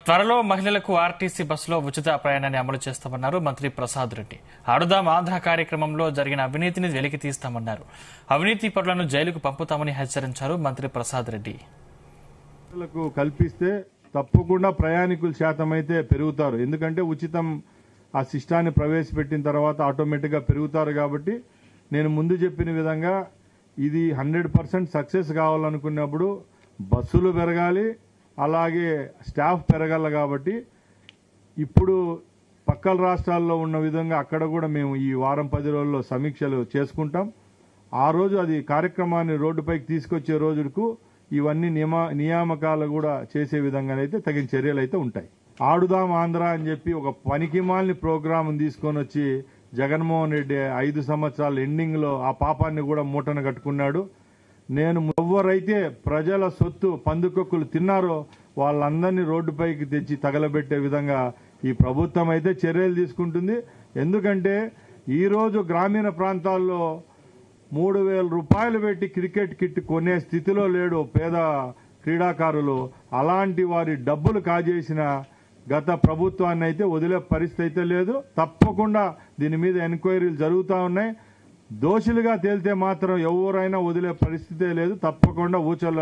త్వరలో మహిళలకు ఆర్టీసీ బస్సులో ఉచిత ప్రయాణాన్ని అమలు చేస్తామన్నారు మంత్రి ప్రసాద్ రెడ్డి. ఆడుదాం ఆంధ్ర కార్యక్రమంలో జరిగిన అవినీతిని వెలికి తీస్తామన్నారు. అవినీతి పరులను జైలుకు పంపుతామని హెచ్చరించారు మంత్రి ప్రసాద్ రెడ్డి. కల్పిస్తే తప్పకుండా ప్రయాణికుల శాతం అయితే పెరుగుతారు. ఎందుకంటే ఉచితం ఆ సిస్టాన్ని ప్రవేశపెట్టిన తర్వాత ఆటోమేటిక్ గా పెరుగుతారు. కాబట్టి నేను ముందు చెప్పిన విధంగా ఇది 100% సక్సెస్ కావాలనుకున్నప్పుడు బస్సులు పెరగాలి, అలాగే స్టాఫ్ పెరగాలి. కాబట్టి ఇప్పుడు పక్కల రాష్ట్రాల్లో ఉన్న విధంగా అక్కడ కూడా మేము ఈ వారం 10 రోజుల్లో సమీక్షలు చేసుకుంటాం. ఆ రోజు అది కార్యక్రమాన్ని రోడ్డుపైకి తీసుకొచ్చే రోజుకు ఇవన్నీ నియామకాలు కూడా చేసే విధంగానైతే తగిన చర్యలు అయితే ఉంటాయి. ఆడుదాం ఆంధ్ర అని చెప్పి ఒక పనికిమాలిన ప్రోగ్రాం తీసుకొని వచ్చి జగన్మోహన్ రెడ్డి 5 సంవత్సరాల ఎండింగ్ లో ఆ పాపాన్ని కూడా మూటను కట్టుకున్నాడు. నేను ఎవరైతే ప్రజల సొత్తు పందుకొక్కులు తిన్నారో వాళ్ళందరినీ రోడ్డుపైకి తెచ్చి తగలబెట్టే విధంగా ఈ ప్రభుత్వం అయితే చర్యలు తీసుకుంటుంది. ఎందుకంటే ఈ రోజు గ్రామీణ ప్రాంతాల్లో 3,000 రూపాయలు పెట్టి క్రికెట్ కిట్ కొనే స్థితిలో లేడు పేద క్రీడాకారులు. అలాంటి వారి డబ్బులు కాజేసిన గత ప్రభుత్వాన్ని అయితే వదిలే పరిస్థితి అయితే లేదు. తప్పకుండా దీని మీద ఎంక్వైరీలు జరుగుతూ ఉన్నాయి. దోషులుగా తేలితే మాత్రం ఎవరైనా వదిలే పరిస్థితే లేదు. తప్పకుండా ఊచల